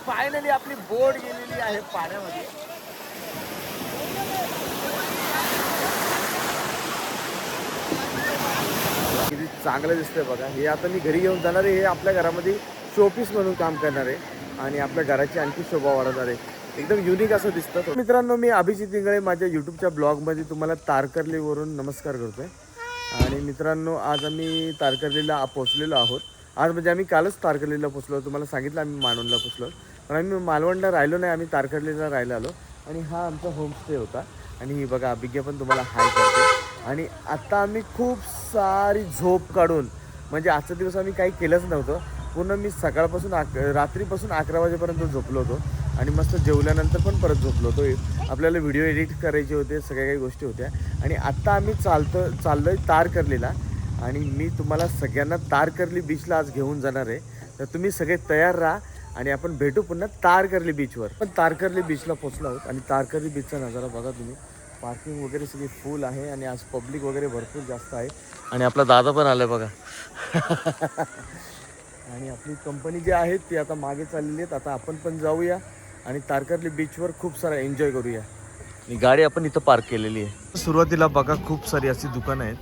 Finally आपली बोट गेलेली आहे पाण्यामध्ये. किती चांगलं दिसतंय बघा. हे आता मी घरी घेऊन जाणार आहे. हे आपल्या घरामध्ये शोपीस म्हणून काम करणार आहे आणि आपल्या घराची आणखी शोभा वाढवणार आहे. एकदम युनिक असं दिसतं. मित्रांनो, मी अभिजित इंगळे माझ्या यूट्यूबच्या ब्लॉगमध्ये तुम्हाला तारकर्लीवरून नमस्कार करतोय. आणि मित्रांनो, आज आम्ही तारकर्लीला पोहोचलेलो आहोत. आज म्हणजे आम्ही कालच तारकर्लीला पोहोचलो. तुम्हाला सांगितलं आम्ही मालवणला पोहोचलो, पण आम्ही मालवणला राहिलो नाही, आम्ही तारकर्लीला राहायला आलो. आणि हा आमचा होमस्टे होता. आणि ही बघा अभिज्ञा पण तुम्हाला हाय करते. आणि आता आम्ही खूप सारी झोप काढून, म्हणजे आजचा दिवस आम्ही काही केलंच नव्हतं. पूर्ण मी सकाळपासून रात्रीपासून 11 वाजेपर्यंत झोपलो होतो. आणि मस्त जेवल्यानंतर पण परत झोपलो होतो. आपल्याला व्हिडिओ एडिट करायचे होते, सगळ्या काही गोष्टी होत्या. आणि आत्ता आम्ही चाललो आहे तारकर्लीला. आणि मी तुम्हाला सगळ्यांना तारकर्ली बीचला आज घेऊन जाणार आहे. तर तुम्ही सगळे तयार राहा आणि आपण भेटू पुन्हा तारकर्ली बीचवर. पण तारकर्ली बीचला पोहोचलो आहोत आणि तारकर्ली बीचचा नजारा बघा तुम्ही. पार्किंग वगैरे सगळी फुल आहे आणि आज पब्लिक वगैरे भरपूर जास्त आहे. आणि आपला दादा पण आला बघा. आणि आपली कंपनी जी आहे ती आता मागे चाललेली आहेत. आता आपण पण जाऊया आणि तारकर्ली बीचवर खूप सारा एन्जॉय करूया. ही गाडी आपण इथं पार्क केलेली आहे. सुरुवातीला बघा खूप सारी अशी दुकानं आहेत.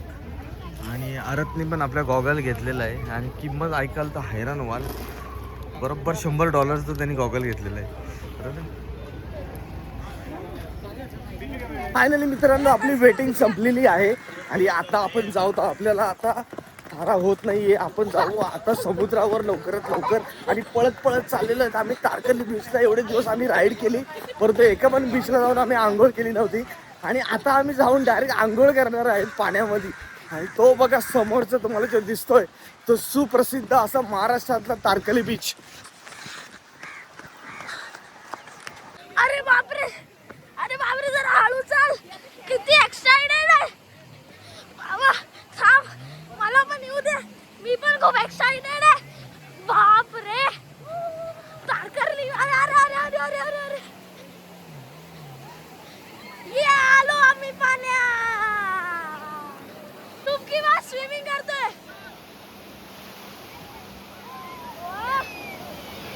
आणि आरतने पण आपल्या गॉगल घेतलेला आहे. आणि किंमत ऐकाल तर हैराण व्हाल. बरोबर $100 त्यांनी गॉगल घेतलेला आहे. बरोबर. फायनली मित्रांनो, आपली वेटिंग संपलेली आहे आणि आता आपण जाऊ. तर आपल्याला आता थारा होत नाहीये. आपण जाऊ आता समुद्रावर लवकरात लवकर. आणि पळत पळत चाललेलो आहे. आम्ही तारकर्ली बीचला एवढे दिवस आम्ही राईड केली, परंतु एका पण बीचला जाऊन आम्ही आंघोळ केली नव्हती. आणि आता आम्ही जाऊन डायरेक्ट आंघोळ करणार आहे पाण्यामध्ये. आणि तो बघा समोरचा तुम्हाला जो दिसतोय तो सुप्रसिद्ध असा महाराष्ट्रातला तारकर्ली बीच. अरे बापरे, अरे बापरे, जरा हळू चाल. किती एक्साइटेड आहे बाबा. थांब, मला पण येऊ दे. मी पण खूप एक्साइटेड आहे. बापरे, तारकर्ली. अरे अरे अरे अरे अरे अरे अरे, ये आलो आम्ही पाण्यात. डुबकी मार, स्विमिंग करतोय. वाह,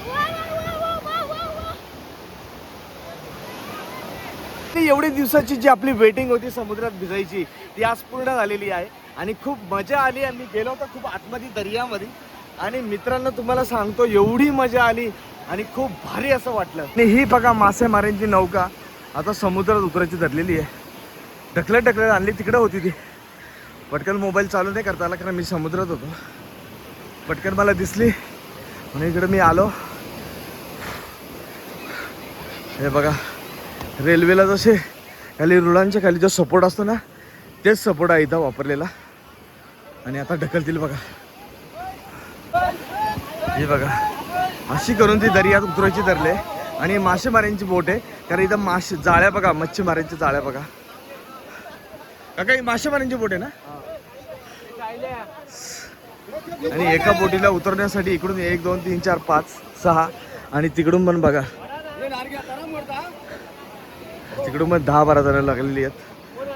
वाह, वाह, वाह, वाह, वाह, वाह. एवढी दिवसाची जी आपली वेटिंग होती समुद्रात भिजायची, ती आज पूर्ण झालेली आहे. आणि खूप मजा आली. आम्ही गेलो होतो खूप आतमध्ये दर्यामध्ये. आणि मित्रांनो, तुम्हाला सांगतो एवढी मजा आली आणि खूप भारी असं वाटलं. आणि ही बघा मासेमाऱ्यांची नौका आता समुद्रात उतरायची धरलेली आहे. ढकलत आणली, तिकडं होती ती. पटकन मोबाईल चालू नाही करता आला, कारण मी समुद्रात होतो. पटकन मला दिसली म्हणून इकडं मी आलो. हे बघा, रेल्वेला जसे खाली रुळांच्या खाली जो सपोर्ट असतो ना, तेच सपोर्ट आहे इथं वापरलेला. आणि आता ढकलतील बघा. हे बघा, अशी करून ती दर्यात उतरायची धरले. आणि मासेमाऱ्यांची बोट आहे, कारण इथं जाळ्या बघा, मच्छीमारांच्या जाळ्या बघा. काका, ही मासेमाऱ्यांची बोट आहे ना. आणि एका बोटीला उतरण्यासाठी इकडून 1 2 3 4 5 6 आणि तिकडून पण बघा, तिकडून पण 10-12 जण लागलेली आहेत.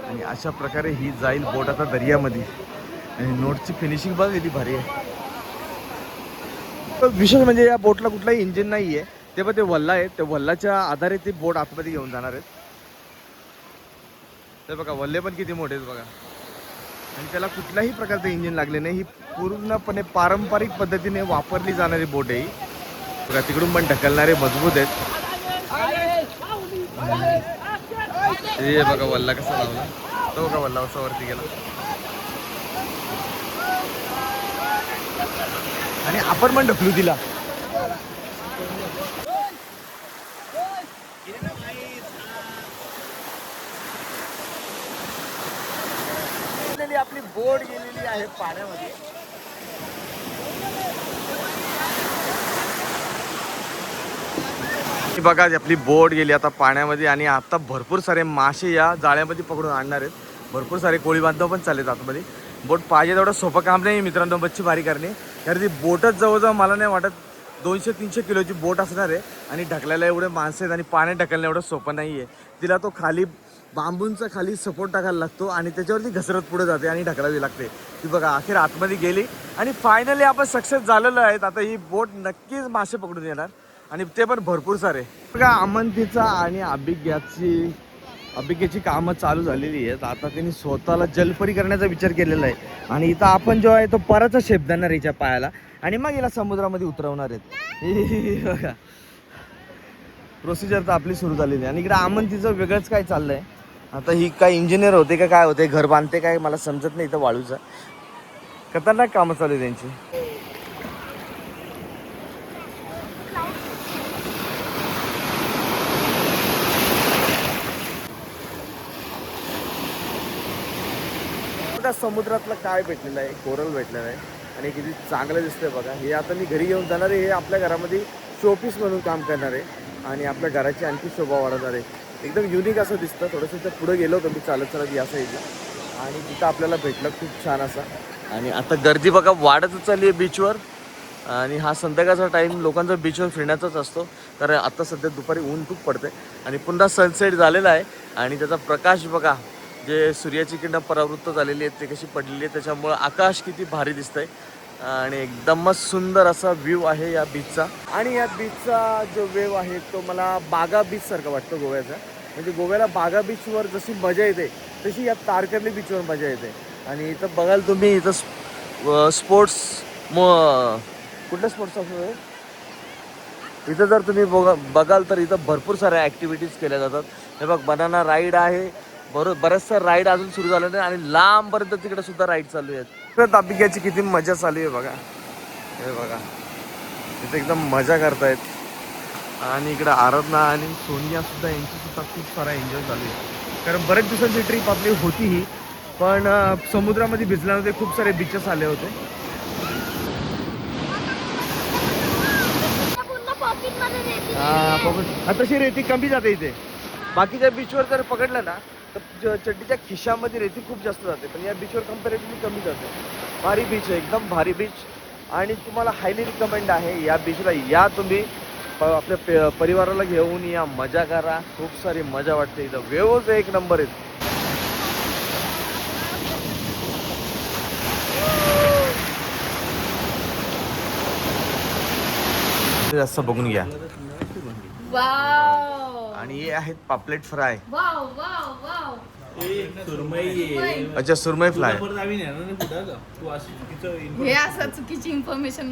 आणि अशा प्रकारे ही जाईल बोट आता दर्यामध्ये. आणि नोटची फिनिशिंग बघा किती भारी आहे. विशेष म्हणजे या बोटला कुठलाही इंजिन नाही आहे. ते पण ते वल्ला आहे, ते वल्लाच्या आधारे ती बोट आतमध्ये घेऊन जाणार आहेत. ते बघा वल्ले पण किती मोठे आहेत बघा. आणि त्याला कुठल्याही प्रकारचं इंजिन लागले नाही. ही पूर्णपणे पारंपरिक पद्धतीने वापरली जाणारी बोट आहे ही बघा. तिकडून पण ढकलणारे मजबूत आहेत. हे बघा वल्ला कसा लावला, तो बघा वल्ला कसा वरती गेला. आणि आपण पण ढकलू दिला. आपली बोट गेलेली आहे पाण्यामध्ये. बघा, आपली बोट गेली आता पाण्यामध्ये. आणि आता भरपूर सारे मासे या जाळ्यामध्ये पकडून आणणार आहेत. भरपूर सारे कोळी बांधव पण चाललेत आतमध्ये. बोट पाहिजे तेवढं सोपं काम नाही मित्रांनो मच्छीमारी करणे. कारण ती बोटच जवळजवळ मला नाही वाटत 200-300 किलोची बोट असणार आहे. आणि ढकलायला एवढे माणसं आहेत आणि पाण्यात ढकलणं एवढं सोपं नाही आहे. तिला तो खाली बांबूंचा खाली सपोर्ट टाकायला लागतो आणि त्याच्यावरती घसरत पुढे जाते आणि ढकलावी लागते. ती बघा अखेर आतमध्ये गेली आणि फायनली आपण सक्सेस झालेलो आहेत. आता ही बोट नक्कीच मासे पकडून येणार. आणि ते पण भरपूर सारे. बघा अमंतीचा आणि अभिज्ञाची कामं चालू झालेली आहेत. आता त्यांनी स्वतःला जलपरी करण्याचा विचार केलेला आहे. आणि इथं आपण जो आहे तो पराचा शेप देणार हिच्या पायाला आणि मग हिला समुद्रामध्ये उतरवणार आहेत. बघा प्रोसिजर तर आपली सुरू झालेली आहे. आणि इकडे अमंतीचं वेगळंच काय चाललंय. आता ही काय इंजिनियर होते का काय होते, घर बांधते काय मला समजत नाही. इथं वाळूचं खतरनाक कामं चालू आहे त्यांची. समुद्रातलं काय भेटलेलं आहे, कोरल भेटलेलं आहे आणि किती चांगलं दिसतंय बघा. हे आता मी घरी घेऊन जाणार आहे. हे आपल्या घरामध्ये शोपीस म्हणून काम करणार आहे आणि आपल्या घराची आणखी शोभा वाढवणार आहे. एकदम युनिक असं दिसतं. थोडंसं तर पुढे गेलो होतो मी चालत या साईडला आणि तिथं आपल्याला भेटलं खूप छान असा. आणि आता गर्दी बघा वाढतच चालली आहे बीचवर. आणि हा संध्याकाळचा टाईम लोकांचा बीचवर फिरण्याचाच असतो, कारण आता सध्या दुपारी ऊन खूप पडते आणि पुन्हा सनसेट झालेला आहे. आणि त्याचा प्रकाश बघा, जे सूर्याची किरणं परावृत्त झालेली आहेत ते कशी पडलेली आहे, त्याच्यामुळं आकाश किती भारी दिसतंय आणि एकदमच सुंदर असा व्ह्यू आहे या बीचचा. आणि या बीचचा जो वेव आहे तो मला बागा बीच सारखा वाटतो गोव्याचा. म्हणजे गोव्याला बागा बीचवर जशी मजा येते तशी या तारकर्ली बीचवर मजा येते. आणि इथं बघाल तुम्ही, इथं स्पोर्ट्स कुठल्या स्पोर्ट्स असतो इथं जर तुम्ही बघाल तर इथं भरपूर साऱ्या ॲक्टिव्हिटीज केल्या जातात. हे बघ बनाना राईड आहे, बरेचसा राईड अजून सुरू झालं नाही आणि लांबपर्यंत तिकडे सुद्धा राईड चालू आहेत. तर अभिज्ञाची किती मजा चालू आहे बघा. हे बघा इथे एकदम मजा करतायत. आणि इकडे आराधना आणि सोनिया सुद्धा यांची सुद्धा खूप सारा एन्जॉय चालू आहे. कारण बरेच दिवसांची ट्रिप आपली होती ही, पण समुद्रामध्ये भिजल्यानंतर खूप सारे बीचेस आले होते. तशी रेती कमी जाते इथे. बाकीच्या बीचवर जर पकडलं ना तर चड्डीच्या खिशामध्ये रेती खूप जास्त जाते, पण या बीचवर कम्पॅरेटिव्हली कमी जाते. भारी बीच आहे, एकदम भारी बीच. आणि तुम्हाला हायली रिकमेंड आहे या बीचला या तुम्ही. आपल्या परिवाराला घेऊन या, मजा करा. खूप सारी मजा वाटते इथं. वेवच एक नंबर आहे. जास्त बघून घ्या. आणि हे आहेत पापलेट फ्राय. अच्छा सुरमई फ्राय. हे असं चुकीची इन्फॉर्मेशन